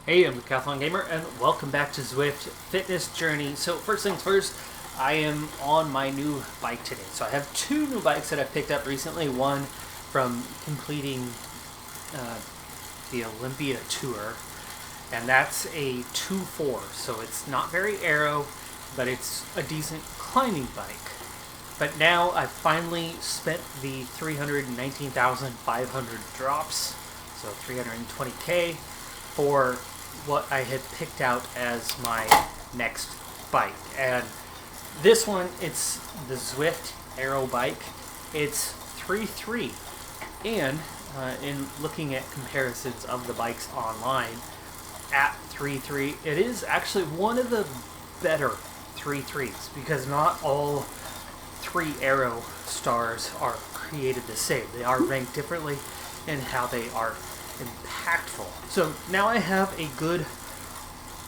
Hey, I'm the Decathlon Gamer, and welcome back to Zwift Fitness Journey. So first things first, I am on my new bike today. So I have two new bikes that I picked up recently. One from completing the Olympia Tour, and that's a 2.4. So it's not very aero, but it's a decent climbing bike. But now I've finally spent the 319,500 drops, so 320K, for what I had picked out as my next bike. And this one, it's the Zwift Aero bike. It's 3.3. And in looking at comparisons of the bikes online at 3.3, it is actually one of the better 3.3s, because not all 3 Aero stars are created the same. They are ranked differently in how they are impactful. So now I have a good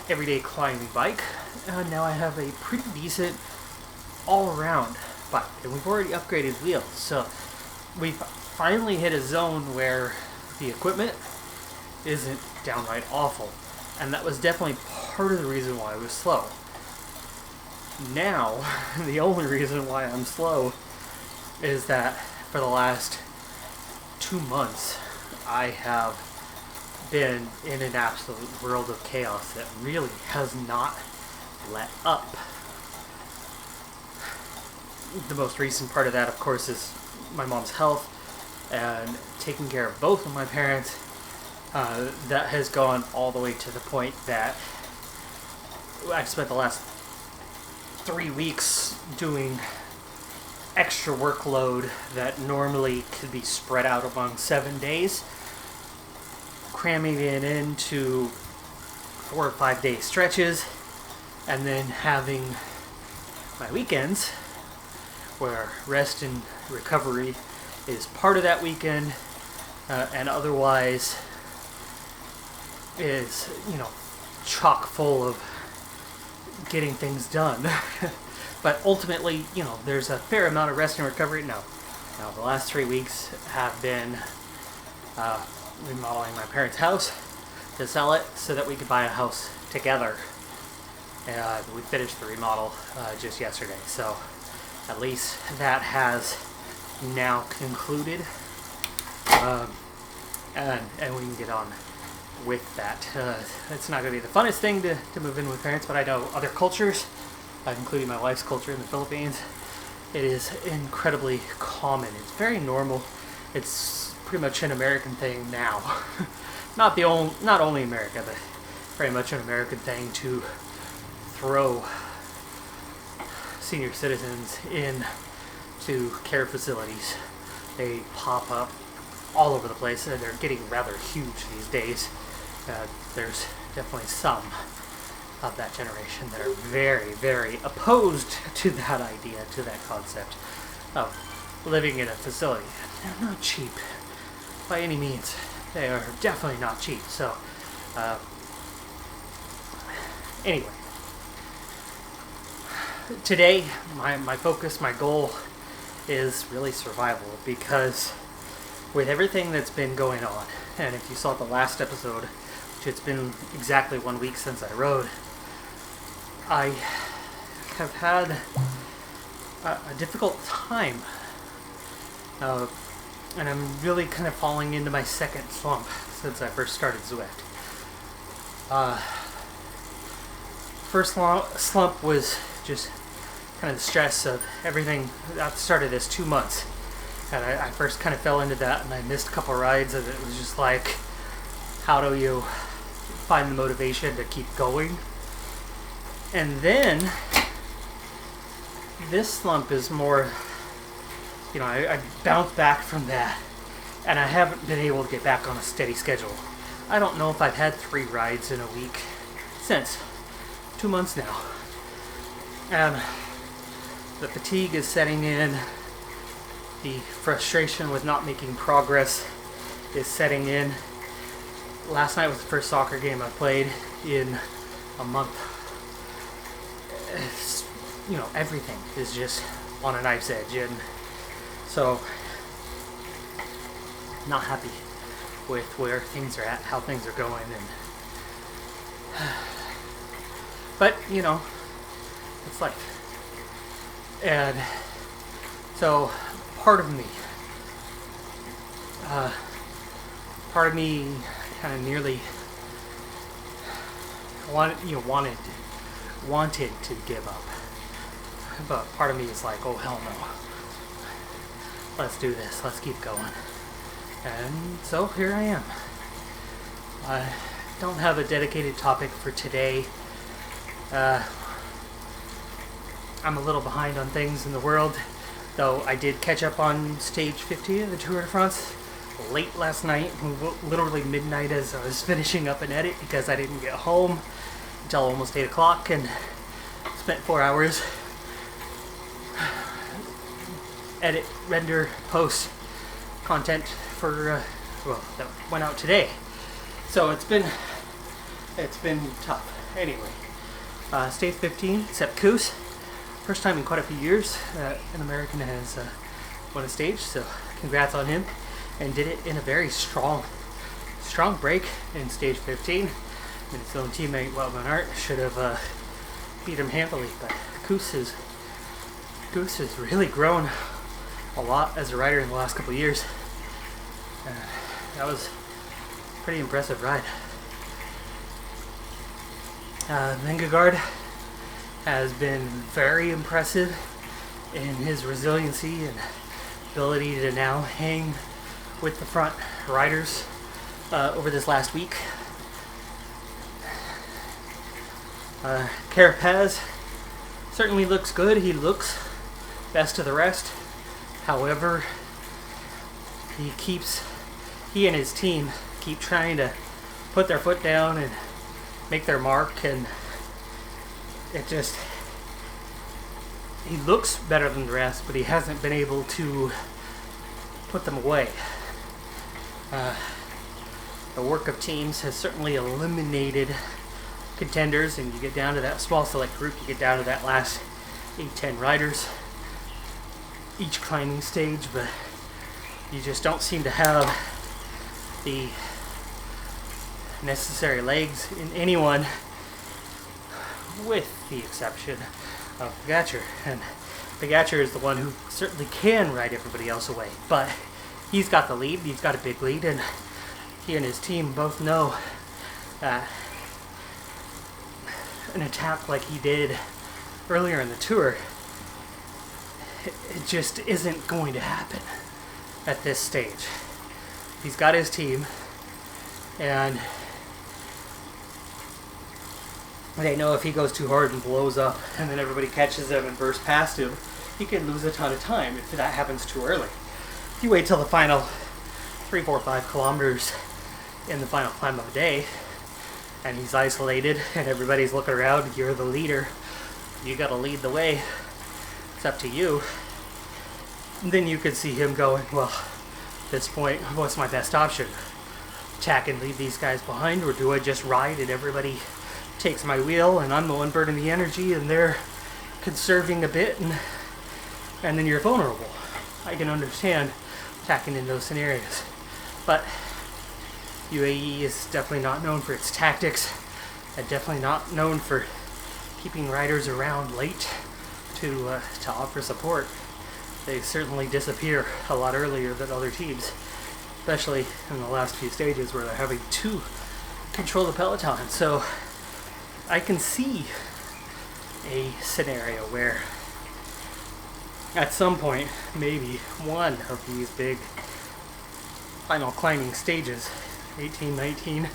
everyday climbing bike, and now I have a pretty decent all-around bike, and we've already upgraded wheels. So we've finally hit a zone where the equipment isn't downright awful, and that was definitely part of the reason why I was slow. Now, the only reason why I'm slow is that for the last 2 months, I have been in an absolute world of chaos that really has not let up. The most recent part of that, of course, is my mom's health and taking care of both of my parents. That has gone all the way to the point that I've spent the last 3 weeks doing extra workload that normally could be spread out among 7 days, cramming it into 4 or 5 day stretches, and then having my weekends where rest and recovery is part of that weekend, and otherwise is, chock full of getting things done. But ultimately, there's a fair amount of rest and recovery. Now the last 3 weeks have been remodeling my parents' house to sell it so that we could buy a house together. And we finished the remodel just yesterday, so at least that has now concluded, and we can get on with that. It's not going to be the funnest thing to move in with parents, but I know other cultures, including my wife's culture in the Philippines, it is incredibly common. It's very normal. It's pretty much an American thing now. Not only America, but very much an American thing to throw senior citizens in to care facilities. They pop up all over the place, and they're getting rather huge these days. There's definitely some of that generation that are very, very opposed to that idea, to that concept of living in a facility. They're not cheap by any means. They are definitely not cheap. So, anyway, today my focus, my goal is really survival, because with everything that's been going on, and if you saw the last episode, which it's been exactly 1 week since I rode, I have had a difficult time, and I'm really kind of falling into my second slump since I first started Zwift. First slump was just kind of the stress of everything that started as 2 months. And I first kind of fell into that, and I missed a couple rides, and it was just like, how do you find the motivation to keep going? And then this slump is more, I bounced back from that, and I haven't been able to get back on a steady schedule. I don't know if I've had 3 rides in a week since 2 months now. And the fatigue is setting in. The frustration with not making progress is setting in. Last night was the first soccer game I played in a month. It's, everything is just on a knife's edge, and so not happy with where things are at, how things are going, and But, you know, it's life. And so part of me kind of nearly wanted to give up. But part of me is like, oh hell no. Let's do this. Let's keep going. And so here I am. I don't have a dedicated topic for today. I'm a little behind on things in the world, though I did catch up on stage 15 of the Tour de France late last night, literally midnight as I was finishing up an edit because I didn't get home until almost 8 o'clock and spent 4 hours edit, render, post content for, that went out today. So it's been tough. Anyway, stage 15, Sepp Kuss. First time in quite a few years an American has won a stage, so congrats on him. And did it in a very strong break in stage 15. And his own teammate, Wout van Aert, should have beat him handily. But Kuss has really grown a lot as a rider in the last couple of years. That was a pretty impressive ride. Vingegaard has been very impressive in his resiliency and ability to now hang with the front riders over this last week. Carapaz certainly looks good. He looks best of the rest. However, he and his team keep trying to put their foot down and make their mark, and he looks better than the rest, but he hasn't been able to put them away. The work of teams has certainly eliminated contenders, and you get down to that small select group, you get down to that last 8-10 riders each climbing stage, but you just don't seem to have the necessary legs in anyone, with the exception of Pogacar. And Pogacar is the one who certainly can ride everybody else away, but he's got the lead, he's got a big lead, and he and his team both know that an attack like he did earlier in the tour, it just isn't going to happen at this stage. He's got his team, and they know if he goes too hard and blows up and then everybody catches him and bursts past him, he can lose a ton of time if that happens too early. If you wait till the final 3, 4, 5 kilometers in the final climb of the day and he's isolated and everybody's looking around, you're the leader, you gotta lead the way, it's up to you, and then you could see him going, well, at this point, what's my best option? Attack and leave these guys behind, or do I just ride and everybody takes my wheel and I'm the one burning the energy and they're conserving a bit, and then you're vulnerable. I can understand attacking in those scenarios, but UAE is definitely not known for its tactics, and definitely not known for keeping riders around late to offer support. They certainly disappear a lot earlier than other teams, especially in the last few stages where they're having to control the peloton. So I can see a scenario where at some point, maybe one of these big final climbing stages, 18, 19,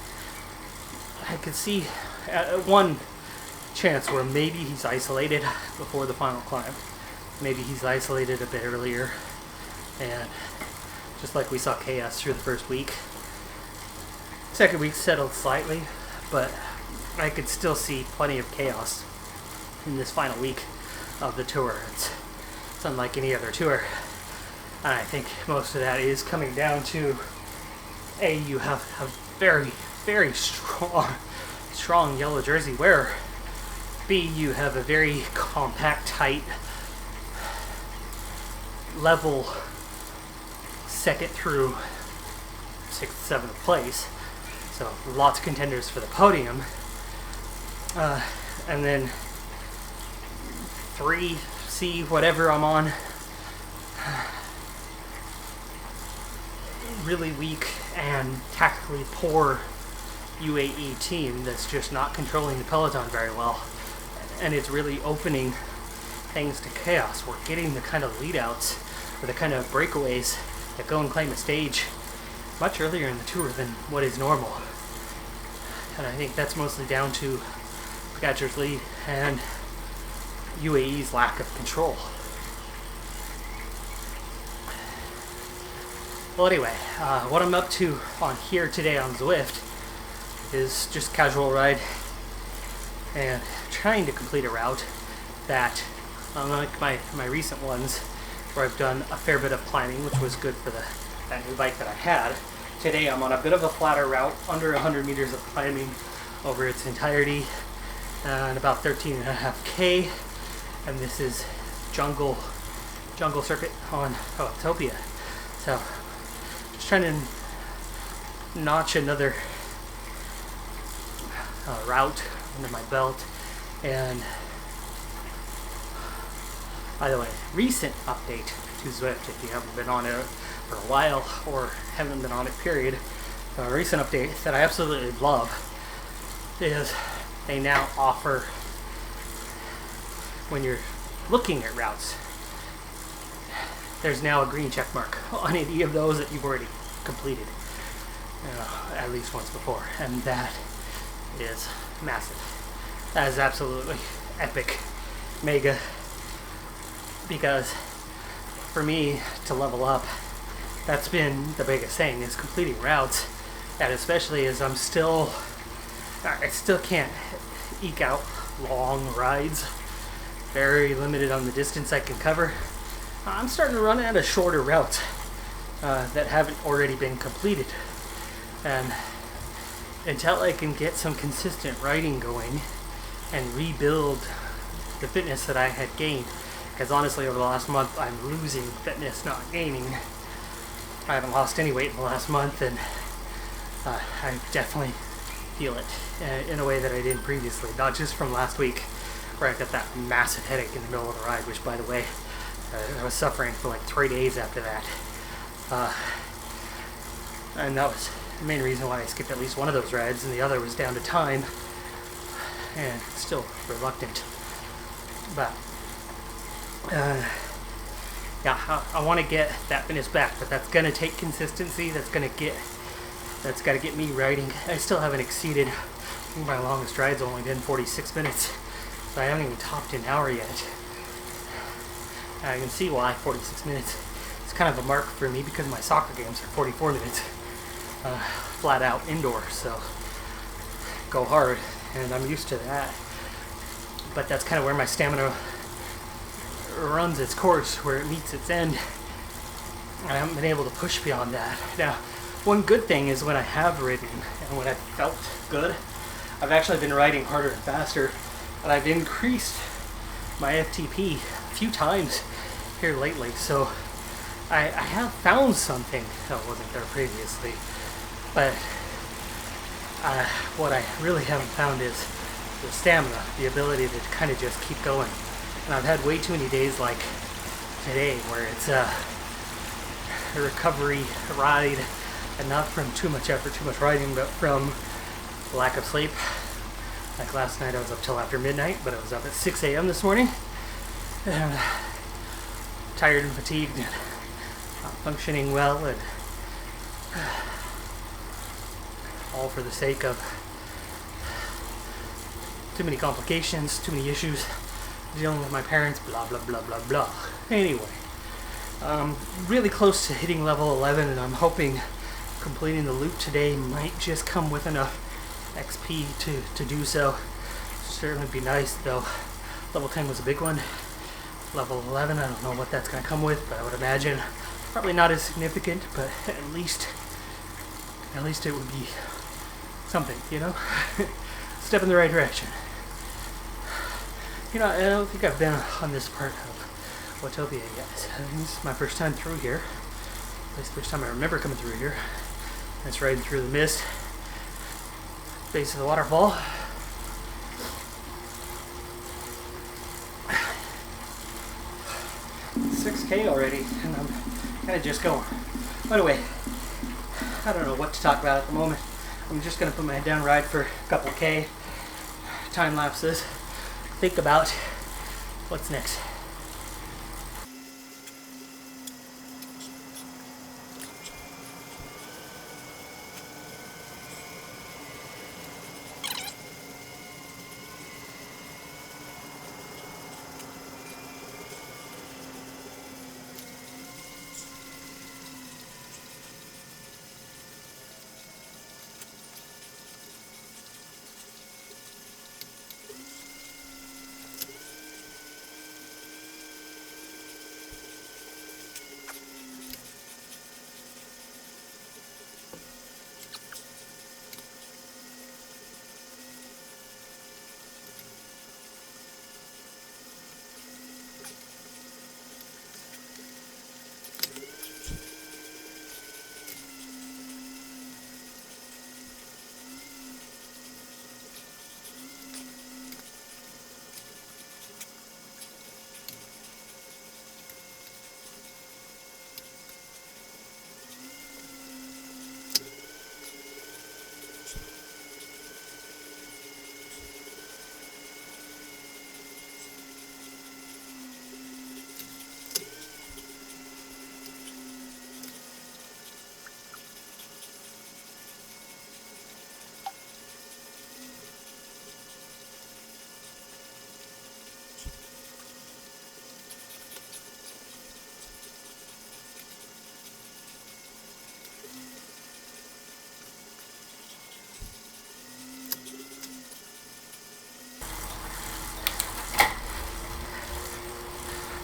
I could see one chance where maybe he's isolated before the final climb. Maybe he's isolated a bit earlier, and just like we saw chaos through the first week. Second week settled slightly, but I could still see plenty of chaos in this final week of the tour. It's unlike any other tour. And I think most of that is coming down to A, you have a very, very strong yellow jersey wearer. B, you have a very compact, tight, level second through 6th, 7th place. So lots of contenders for the podium. And then 3C, whatever I'm on, really weak and tactically poor UAE team that's just not controlling the peloton very well, and it's really opening things to chaos. We're getting the kind of lead outs or the kind of breakaways that go and claim a stage much earlier in the tour than what is normal, and I think that's mostly down to Pogacar's lead and UAE's lack of control. Well, anyway, what I'm up to on here today on Zwift is just casual ride and trying to complete a route that, unlike my recent ones where I've done a fair bit of climbing, which was good for that new bike that I had, today I'm on a bit of a flatter route, under 100 meters of climbing over its entirety, and about 13.5K, and this is jungle circuit on Utopia. So just trying to notch another route under my belt. And by the way, recent update to Zwift, if you haven't been on it for a while or haven't been on it period, a recent update that I absolutely love is they now offer, when you're looking at routes, there's now a green check mark on any of those that you've already completed at least once before, and that is massive. That is absolutely epic, mega, because for me to level up, that's been the biggest thing, is completing routes, and especially as I still can't eke out long rides, very limited on the distance I can cover. I'm starting to run out of shorter routes that haven't already been completed, and until I can get some consistent riding going and rebuild the fitness that I had gained, because honestly over the last month I'm losing fitness, not gaining. I haven't lost any weight in the last month, and I definitely feel it in a way that I didn't previously, not just from last week where I got that massive headache in the middle of the ride, which by the way, I was suffering for like 3 days after that, and that was the main reason why I skipped at least one of those rides, and the other was down to time and still reluctant. But yeah, I want to get that fitness back, but that's gonna take consistency. That's got to get me riding. I still haven't exceeded, I think my longest ride's only been 46 minutes, so I haven't even topped an hour yet. I can see why 46 minutes is kind of a mark for me, because my soccer games are 44 minutes, flat out indoor, so go hard, and I'm used to that. But that's kind of where my stamina runs its course, where it meets its end. I haven't been able to push beyond that. Now, one good thing is when I have ridden and when I felt good, I've actually been riding harder and faster, and I've increased my FTP a few times here lately, so I have found something that wasn't there previously. But what I really haven't found is the stamina, the ability to kind of just keep going. And I've had way too many days like today where it's a recovery ride, and not from too much effort, too much riding, but from lack of sleep. Like last night I was up till after midnight, but I was up at 6 a.m. this morning, and tired and fatigued and not functioning well, and all for the sake of too many complications, too many issues, dealing with my parents, blah blah blah blah blah. Anyway, really close to hitting level 11, and I'm hoping completing the loop today might just come with enough XP to do so. Certainly be nice, though. Level 10 was a big one. Level 11, I don't know what that's going to come with, but I would imagine probably not as significant, but at least it would be something, you know? Step in the right direction. You know, I don't think I've been on this part of Utopia yet. This is my first time through here. At least the first time I remember coming through here. It's riding through the mist, base of the waterfall. 6K already, and I'm kind of just going. By the way, I don't know what to talk about at the moment. I'm just going to put my head down, ride for a couple K, time lapses, think about what's next.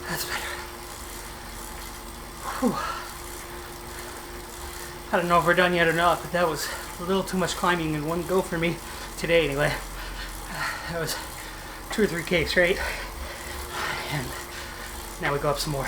That's better. Whew. I don't know if we're done yet or not, but that was a little too much climbing in one go for me today anyway. That was 2 or 3K straight. And now we go up some more.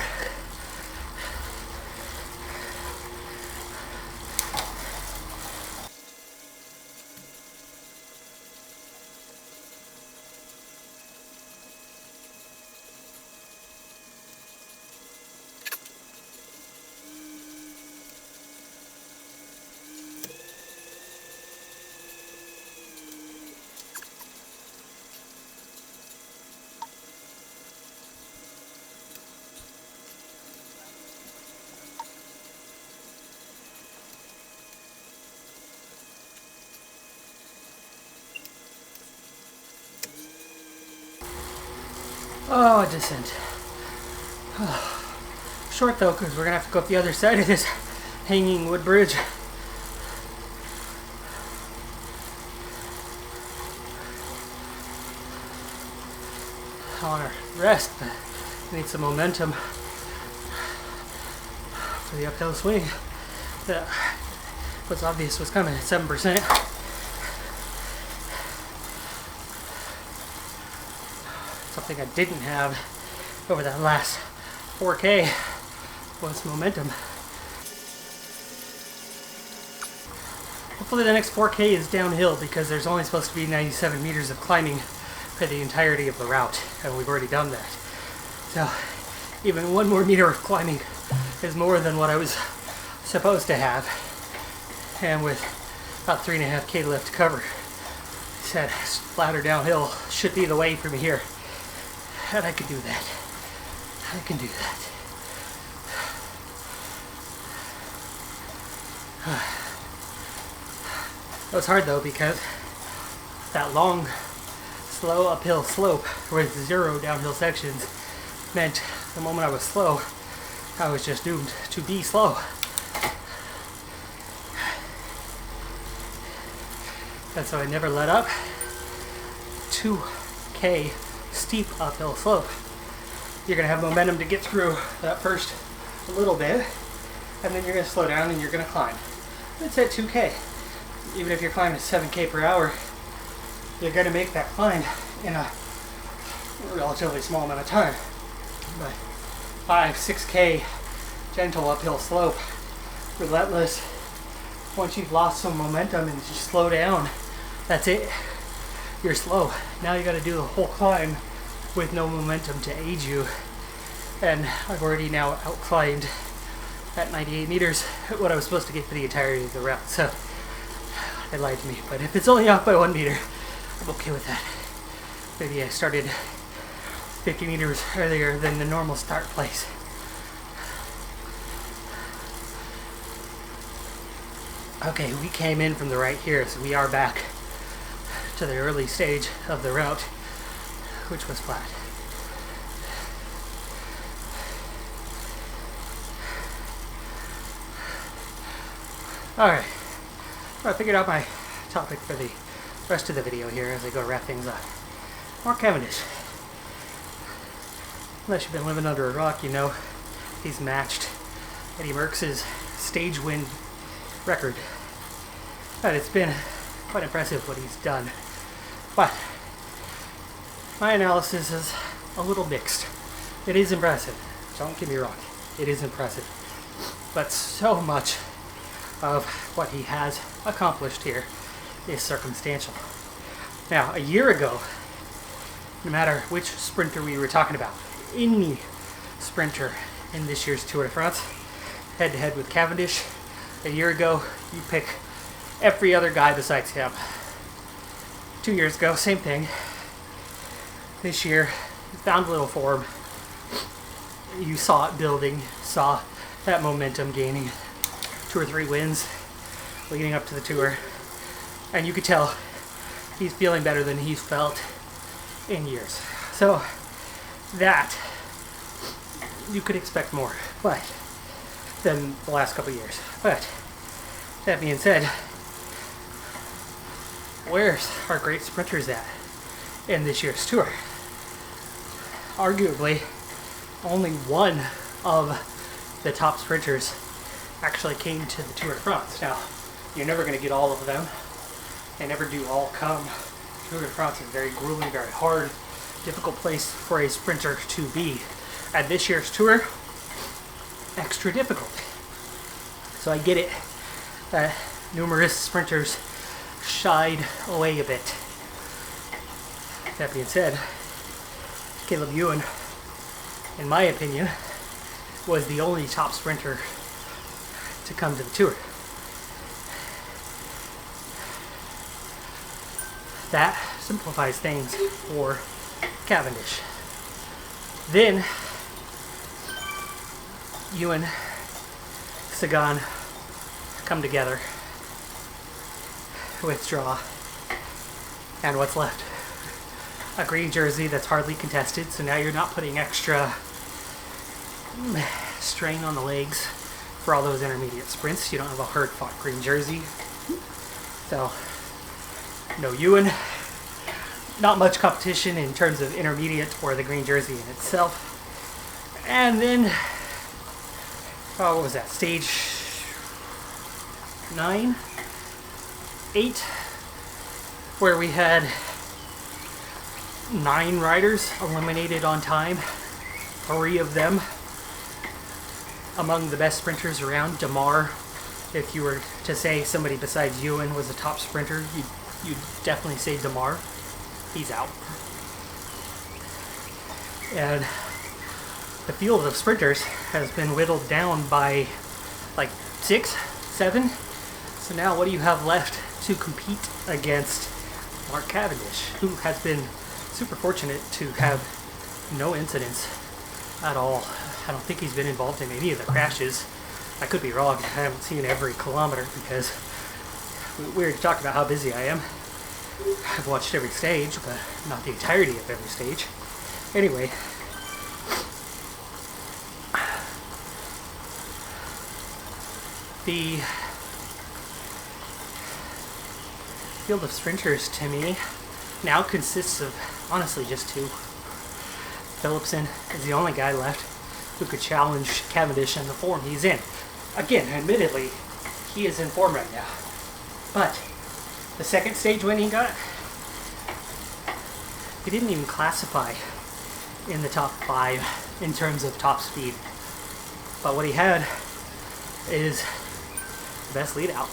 Oh, a descent. Short though, because we're going to have to go up the other side of this hanging wood bridge. I want to rest, but I need some momentum for the uphill swing. That was obvious was coming at 7%. Something I didn't have over that last 4K was momentum. Hopefully the next 4K is downhill because there's only supposed to be 97 meters of climbing for the entirety of the route, and we've already done that. So even 1 more meter of climbing is more than what I was supposed to have, and with about 3.5K left to cover. I said flatter downhill should be the way from here. And I can do that. I can do that. It was hard though because that long, slow uphill slope with 0 downhill sections meant the moment I was slow, I was just doomed to be slow. And so I never let up. 2K steep uphill slope. You're going to have momentum to get through that first little bit, and then you're going to slow down and you're going to climb. It's at 2K. Even if you're climbing at 7K per hour, you're going to make that climb in a relatively small amount of time. But 5-6K gentle uphill slope, relentless. Once you've lost some momentum and you slow down, that's it. You're slow. Now you got to do the whole climb with no momentum to aid you. And I've already now outclimbed at 98 meters what I was supposed to get for the entirety of the route. So they lied to me. But if it's only off by 1 meter, I'm okay with that. Maybe I started 50 meters earlier than the normal start place. Okay, we came in from the right here, so we are back to the early stage of the route, which was flat. Alright, so I figured out my topic for the rest of the video here as I go wrap things up. Mark Cavendish. Unless you've been living under a rock, you know he's matched Eddie Merckx's stage win record. But it's been quite impressive what he's done. But my analysis is a little mixed. It is impressive. Don't get me wrong. It is impressive. But so much of what he has accomplished here is circumstantial. Now, a year ago, no matter which sprinter we were talking about, any sprinter in this year's Tour de France, head-to-head with Cavendish, a year ago, you pick every other guy besides him. 2 years ago, same thing. This year, you found a little form. You saw it building, saw that momentum gaining. 2 or 3 wins leading up to the Tour. And you could tell he's feeling better than he's felt in years. So, that, you could expect more, but than the last couple of years. But, that being said, where's our great sprinters at in this year's Tour? Arguably, only one of the top sprinters actually came to the Tour de France. Now, you're never going to get all of them. They never do all come. Tour de France is very grueling, very hard, difficult place for a sprinter to be. At this year's Tour, extra difficult. So I get it that numerous sprinters shied away a bit. That being said, Caleb Ewan, in my opinion, was the only top sprinter to come to the Tour. That simplifies things for Cavendish. Then, Ewan, Sagan come together, withdraw, and what's left? A green jersey that's hardly contested, so now you're not putting extra strain on the legs for all those intermediate sprints. You don't have a hard-fought green jersey. So, no Ewan. Not much competition in terms of intermediate or the green jersey in itself. And then, what was that, stage 9? 8? Where we had 9 riders eliminated on time. 3 of them among the best sprinters around. Damar, if you were to say somebody besides Ewan was a top sprinter, you'd definitely say Damar. He's out. And the field of sprinters has been whittled down by like 6, 7. So now what do you have left to compete against Mark Cavendish, who has been super fortunate to have no incidents at all. I don't think he's been involved in any of the crashes. I could be wrong. I haven't seen every kilometer because we were talking about how busy I am. I've watched every stage, but not the entirety of every stage. Anyway, the field of sprinters to me now consists of honestly just 2. Philipsen is the only guy left who could challenge Cavendish in the form he's in. Again, admittedly, he is in form right now. But the second stage win he got, he didn't even classify in the top 5 in terms of top speed. But what he had is the best lead out.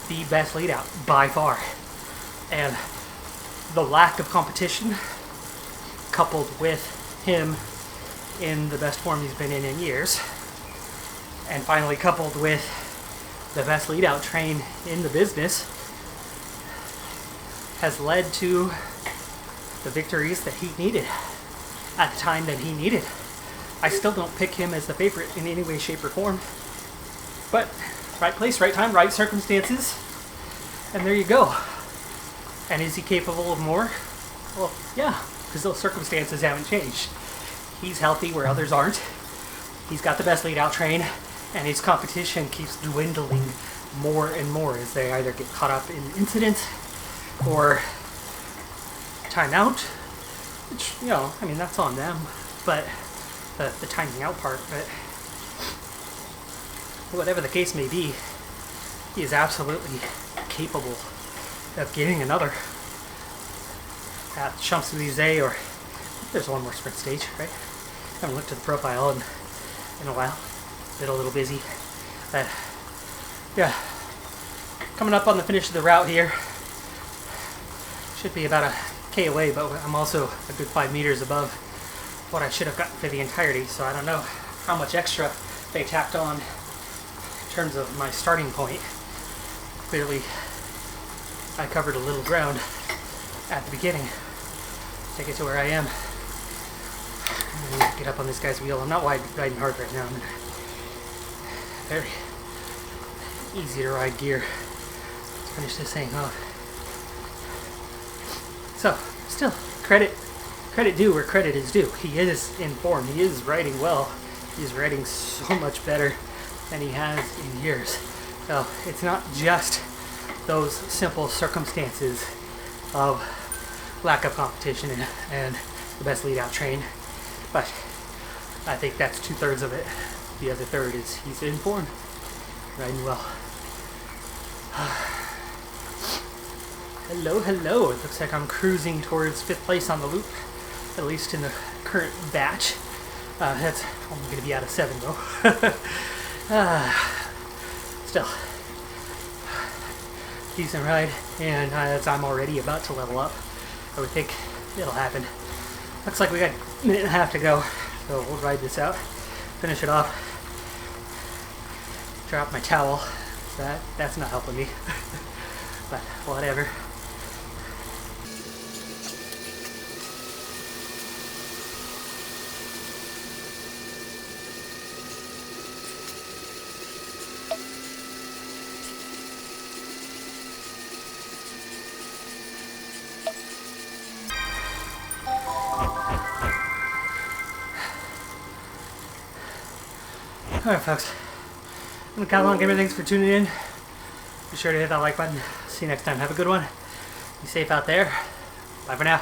The best lead out by far. And the lack of competition coupled with him in the best form he's been in years. And finally, coupled with the best lead out train in the business, has led to the victories that he needed at the time that he needed. I still don't pick him as the favorite in any way, shape, or form. But right place, right time, right circumstances, and there you go. And is he capable of more? Well, yeah, because those circumstances haven't changed. He's healthy where others aren't. He's got the best lead out train, and his competition keeps dwindling more and more as they either get caught up in incidents or timeout, which, you know, I mean, that's on them, but the timing out part, but whatever the case may be, he is absolutely capable of getting another at Champs-Élysées, or there's one more sprint stage, right? I haven't looked at the profile in a while. Been a little busy, but yeah, coming up on the finish of the route here. Should be about a K away, but I'm also a good 5 meters above what I should have gotten for the entirety, so I don't know how much extra they tacked on in terms of my starting point. Clearly, I covered a little ground at the beginning to get to where I am. I'm gonna get up on this guy's wheel. I'm not riding hard right now. I'm very easy to ride gear. Let's finish this thing off. So, still, credit due where credit is due. He is in form. He is riding well. He's riding so much better than he has in years. So, it's not just those simple circumstances of lack of competition and the best lead out train, but I think that's 2/3 of it. The other third is he's in form, riding well. Hello, hello. It looks like I'm cruising towards 5th place on the loop, at least in the current batch. That's only going to be out of 7 though. Still, decent ride, and as I'm already about to level up, I would think it'll happen. Looks like we got a minute and a half to go, so we'll ride this out, finish it off. Drop my towel. That's not helping me, but whatever. Alright folks, I'm Decathlon Gamer, thanks for tuning in. Be sure to hit that like button. See you next time. Have a good one. Be safe out there. Bye for now.